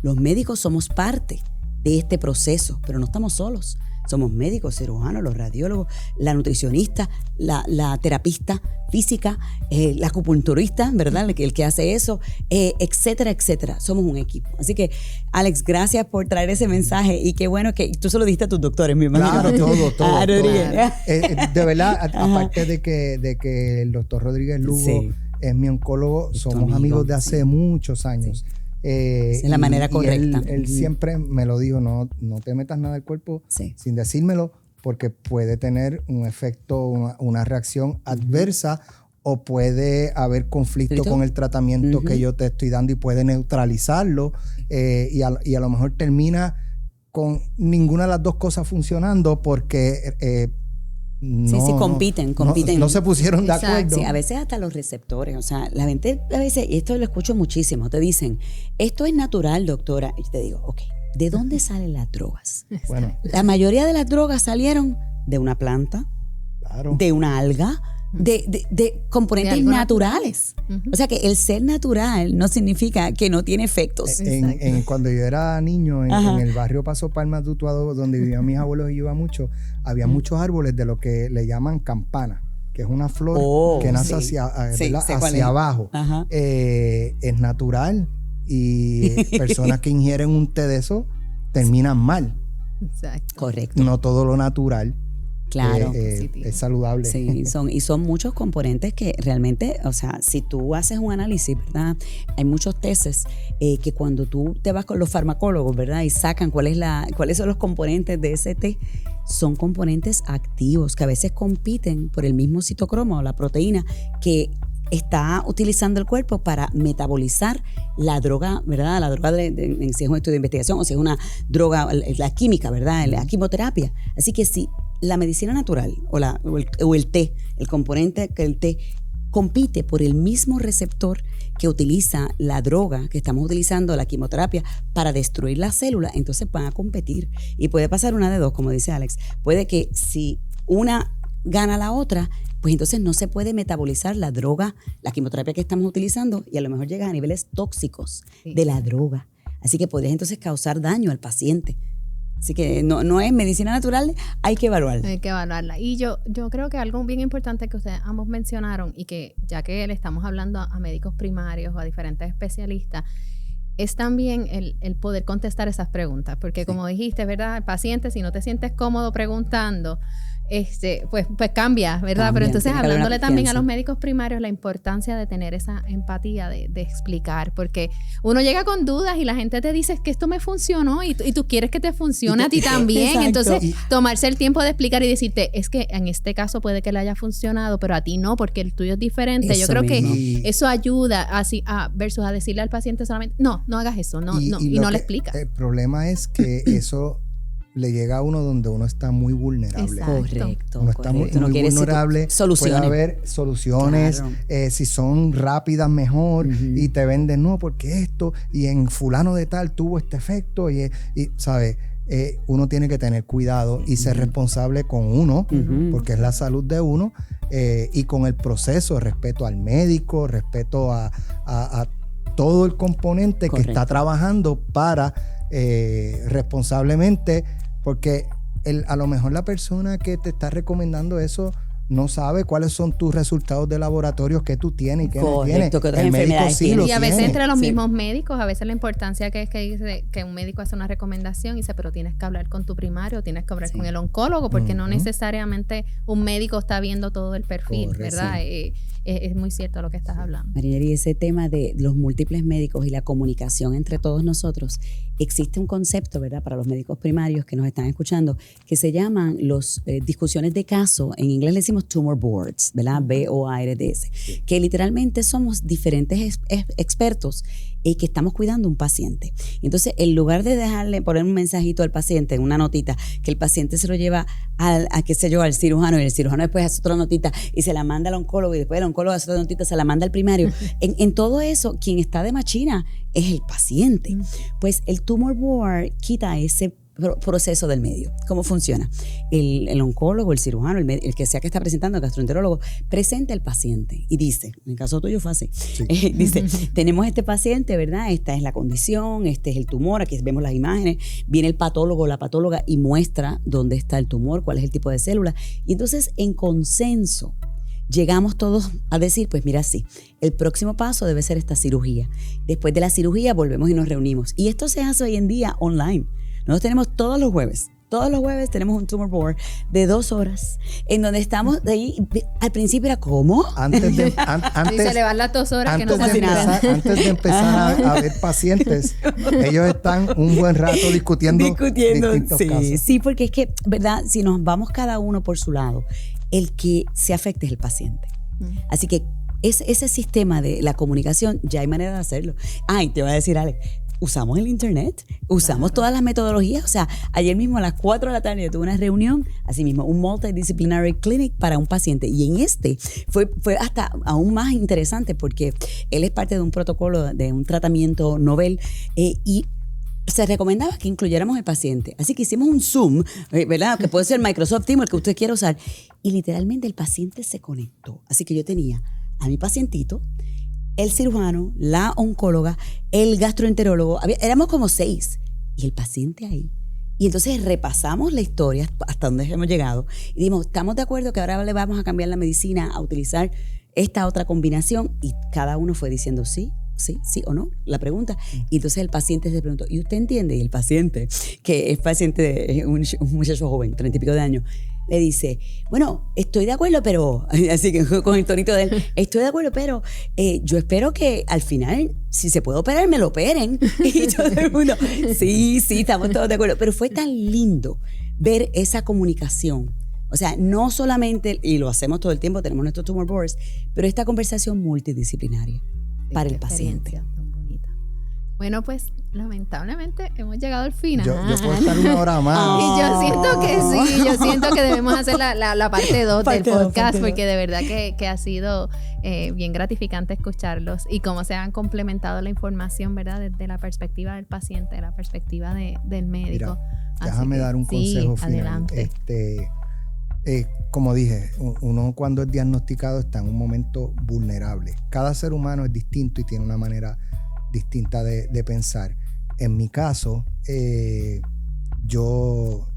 Los médicos somos parte de este proceso, pero no estamos solos. Somos médicos, cirujanos, los radiólogos, la nutricionista, la terapista física, la acupunturista, ¿verdad? El que hace eso, etcétera, etcétera. Somos un equipo. Así que, Alex, gracias por traer ese mensaje y qué bueno que tú se lo diste a tus doctores, mi hermano. Claro, todo. De verdad, aparte de que el doctor Rodríguez Lugo es mi oncólogo, somos amigos de hace muchos años. Sí. Es la manera correcta. Él siempre me lo dijo, no te metas nada al cuerpo sin decírmelo, porque puede tener un efecto, una reacción adversa, o puede haber conflicto con el tratamiento que yo te estoy dando y puede neutralizarlo, y a lo mejor termina con ninguna de las dos cosas funcionando porque... compiten. No se pusieron de acuerdo. Sí, a veces hasta los receptores, o sea, la gente a veces, y esto lo escucho muchísimo, te dicen, esto es natural, doctora, y yo te digo, ok, ¿de dónde salen las drogas? Bueno, la mayoría de las drogas salieron de una planta, de una alga, de componentes naturales. O sea que el ser natural no significa que no tiene efectos. Cuando yo era niño, en el barrio Paso Palmas de Utuado, donde vivían mis abuelos y yo iba mucho, había muchos árboles de lo que le llaman campana, que es una flor que nace hacia abajo. Es natural, y personas que ingieren un té de eso terminan mal. Exacto. Correcto. No todo lo natural es saludable. Sí, son muchos componentes que realmente, o sea, si tú haces un análisis, ¿verdad? Hay muchos testes que cuando tú te vas con los farmacólogos, ¿verdad? Y sacan cuáles son los componentes de ese té, son componentes activos que a veces compiten por el mismo citocromo o la proteína que está utilizando el cuerpo para metabolizar la droga, ¿verdad? La droga si es un estudio de investigación o si es una droga, la química, ¿verdad? La quimioterapia. Así que si la medicina natural o el té, el componente que el té compite por el mismo receptor que utiliza la droga que estamos utilizando, la quimioterapia, para destruir la célula, entonces van a competir. Y puede pasar una de dos, como dice Alex. Puede que si una gana la otra, pues entonces no se puede metabolizar la droga, la quimioterapia que estamos utilizando, y a lo mejor llegas a niveles tóxicos de la droga. Así que podrías entonces causar daño al paciente. Así que no es medicina natural, hay que evaluarla. Hay que evaluarla. Y yo creo que algo bien importante que ustedes ambos mencionaron, y que ya que le estamos hablando a médicos primarios o a diferentes especialistas, es también el poder contestar esas preguntas. Porque como dijiste, ¿verdad? El paciente, si no te sientes cómodo preguntando, pues cambia, ¿verdad? Pero entonces hablándole también a los médicos primarios la importancia de tener esa empatía de explicar, porque uno llega con dudas y la gente te dice que esto me funcionó y tú quieres que te funcione a ti también. Entonces tomarse el tiempo de explicar y decirte, es que en este caso puede que le haya funcionado, pero a ti no, porque el tuyo es diferente. Yo creo que eso ayuda versus a decirle al paciente solamente, no hagas eso, y no le explica. El problema es que eso le llega a uno donde uno está muy vulnerable. Exacto. Correcto. Uno está muy vulnerable. Soluciones. Puede haber soluciones. Claro. Si son rápidas, mejor. Y te venden, no, porque esto, y en fulano de tal tuvo este efecto. Y ¿sabes? Uno tiene que tener cuidado y ser responsable con uno, porque es la salud de uno, y con el proceso, respeto al médico, respeto a todo el componente que está trabajando para responsablemente, porque a lo mejor la persona que te está recomendando eso no sabe cuáles son tus resultados de laboratorios que tú tienes y que no tienes. El médico sí lo y a veces tiene. entre los mismos médicos, a veces la importancia que es que dice que un médico hace una recomendación y dice, pero tienes que hablar con tu primario, tienes que hablar con el oncólogo, porque no necesariamente un médico está viendo todo el perfil, ¿verdad? Es muy cierto lo que estás hablando. Marineri, ese tema de los múltiples médicos y la comunicación entre todos nosotros, existe un concepto, ¿verdad?, para los médicos primarios que nos están escuchando, que se llaman los discusiones de caso. En inglés le decimos tumor boards, ¿verdad? BOARDS, que literalmente somos diferentes expertos y que estamos cuidando un paciente. Entonces, en lugar de poner un mensajito al paciente, una notita, que el paciente se lo lleva qué sé yo, al cirujano, y el cirujano después hace otra notita y se la manda al oncólogo, y después el oncólogo hace otra notita, se la manda al primario. En todo eso, quien está de machina es el paciente. Pues el tumor board quita ese proceso del medio. ¿Cómo funciona? El oncólogo, el cirujano, el que sea que está presentando, el gastroenterólogo, presenta al paciente y dice, en el caso tuyo fue así, dice, tenemos este paciente, ¿verdad? Esta es la condición, este es el tumor, aquí vemos las imágenes, viene el patólogo o la patóloga y muestra dónde está el tumor, cuál es el tipo de célula, y entonces en consenso llegamos todos a decir, pues mira, sí, el próximo paso debe ser esta cirugía. Después de la cirugía volvemos y nos reunimos. Y esto se hace hoy en día online. Nosotros tenemos todos los jueves tenemos un tumor board de 2 horas en donde estamos de ahí. Al principio era ¿cómo? Antes se le van las 2 horas que no se hace nada. Antes de empezar a ver pacientes, ellos están un buen rato discutiendo distintos casos. Sí, porque es que, ¿verdad? Si nos vamos cada uno por su lado, el que se afecte es el paciente. Así que ese sistema de la comunicación, ya hay manera de hacerlo. Y te voy a decir, Alex, usamos el internet, usamos todas las metodologías. O sea, ayer mismo a las 4 de la tarde yo tuve una reunión, así mismo, un multidisciplinary clinic para un paciente. Y en fue hasta aún más interesante porque él es parte de un protocolo de un tratamiento novel y se recomendaba que incluyéramos al paciente. Así que hicimos un Zoom, ¿verdad? Que puede ser Microsoft Teams, el que usted quiera usar. Y literalmente el paciente se conectó. Así que yo tenía a mi pacientito, el cirujano, la oncóloga, el gastroenterólogo, éramos como 6, y el paciente ahí. Y entonces repasamos la historia hasta donde hemos llegado y dijimos, estamos de acuerdo que ahora le vamos a cambiar la medicina, a utilizar esta otra combinación, y cada uno fue diciendo sí o no, la pregunta. Y entonces el paciente se preguntó, ¿y usted entiende? Y el paciente, que es paciente de un muchacho joven, 30 y pico de años, le dice, bueno, estoy de acuerdo, pero, así que con el tonito de él, estoy de acuerdo, pero yo espero que al final, si se puede operar, me lo operen. Y todo el mundo, sí, estamos todos de acuerdo. Pero fue tan lindo ver esa comunicación. O sea, no solamente, y lo hacemos todo el tiempo, tenemos nuestros tumor boards, pero esta conversación multidisciplinaria para el paciente. Tan bonita. Bueno, pues lamentablemente hemos llegado al final. Yo puedo estar 1 hora más. Y yo siento que sí, yo siento que debemos hacer la parte 2 del podcast, porque de verdad que ha sido bien gratificante escucharlos y cómo se han complementado la información, ¿verdad? Desde la perspectiva del paciente, de la perspectiva del médico. Mira, déjame dar un consejo final. Adelante. Como dije, uno cuando es diagnosticado está en un momento vulnerable. Cada ser humano es distinto y tiene una manera distinta de pensar. En mi caso, yo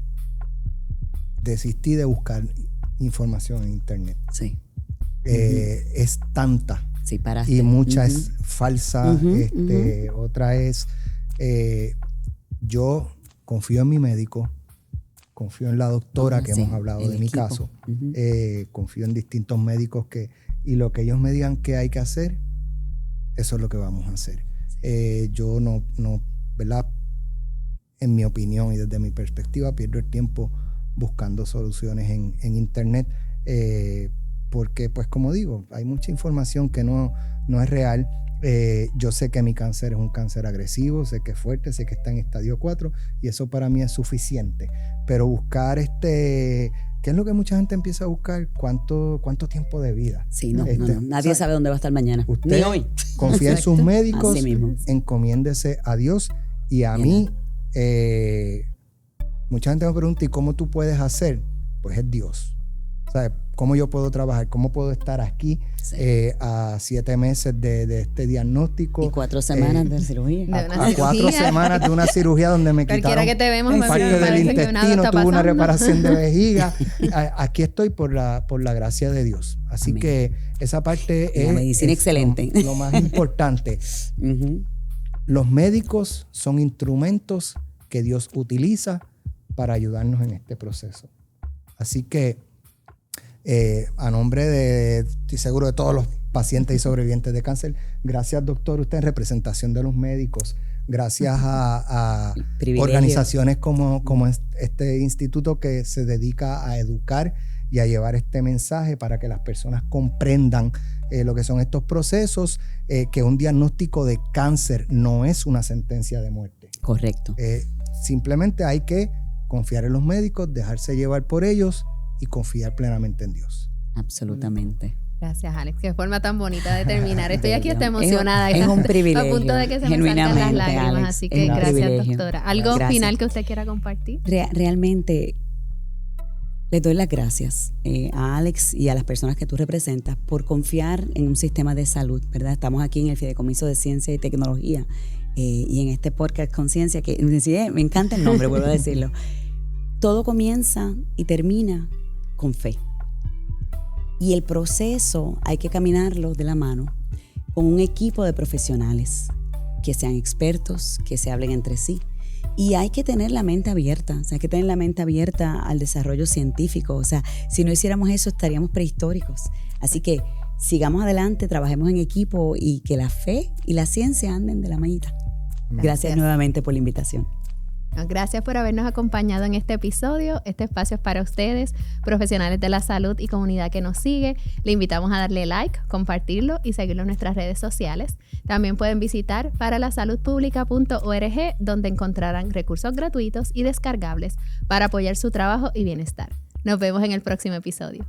desistí de buscar información en internet. Sí. Es tanta. Sí, paraste. Y mucha es falsa. Otra es, yo confío en mi médico, confío en la doctora que hemos hablado de mi caso, confío en distintos médicos y lo que ellos me digan que hay que hacer, eso es lo que vamos a hacer. Yo no, ¿verdad? En mi opinión y desde mi perspectiva, pierdo el tiempo buscando soluciones en internet, porque pues como digo, hay mucha información que no es real. Yo sé que mi cáncer es un cáncer agresivo, sé que es fuerte, sé que está en estadio 4 y eso para mí es suficiente. Pero buscar ¿qué es lo que mucha gente empieza a buscar? ¿Cuánto tiempo de vida? Sí, no. Nadie sabe dónde va a estar mañana. Usted ni hoy. Confía en sus médicos, Así mismo. encomiéndese a Dios. Y a mí, mucha gente me pregunta, ¿y cómo tú puedes hacer? Pues es Dios. ¿Sabes? ¿Cómo yo puedo trabajar? ¿Cómo puedo estar aquí a 7 meses de este diagnóstico? Y 4 semanas de cirugía. A 4 semanas de una cirugía donde me quitaron que te vemos, parte del intestino, tuve una reparación de vejiga. Aquí estoy por la gracia de Dios. Así Amén. que esa parte La medicina excelente. Lo más importante. Los médicos son instrumentos que Dios utiliza para ayudarnos en este proceso. Así que a nombre estoy seguro de todos los pacientes y sobrevivientes de cáncer, gracias doctor, usted en representación de los médicos, gracias a organizaciones como este instituto que se dedica a educar y a llevar este mensaje para que las personas comprendan lo que son estos procesos, que un diagnóstico de cáncer no es una sentencia de muerte. Correcto. Simplemente hay que confiar en los médicos, dejarse llevar por ellos y confiar plenamente en Dios. Absolutamente. Gracias, Alex. Qué forma tan bonita de terminar. Estoy aquí hasta emocionada. Es un privilegio. A punto de que se me salgan las lágrimas. Alex, así que gracias, privilegio. doctora. ¿Algo Gracias. final que usted quiera compartir? Realmente les doy las gracias a Alex y a las personas que tú representas por confiar en un sistema de salud, ¿verdad? Estamos aquí en el Fideicomiso de Ciencia y Tecnología y en este podcast Conciencia, que me encanta el nombre, vuelvo a decirlo. Todo comienza y termina con fe. Y el proceso hay que caminarlo de la mano con un equipo de profesionales que sean expertos, que se hablen entre sí. Y hay que tener la mente abierta, o sea, hay que tener la mente abierta al desarrollo científico. O sea, si no hiciéramos eso estaríamos prehistóricos. Así que sigamos adelante, trabajemos en equipo y que la fe y la ciencia anden de la manita. Gracias nuevamente por la invitación. Gracias por habernos acompañado en este episodio. Este espacio es para ustedes, profesionales de la salud y comunidad que nos sigue. Le invitamos a darle like, compartirlo y seguirlo en nuestras redes sociales. También pueden visitar paralasaludpublica.org, donde encontrarán recursos gratuitos y descargables para apoyar su trabajo y bienestar. Nos vemos en el próximo episodio.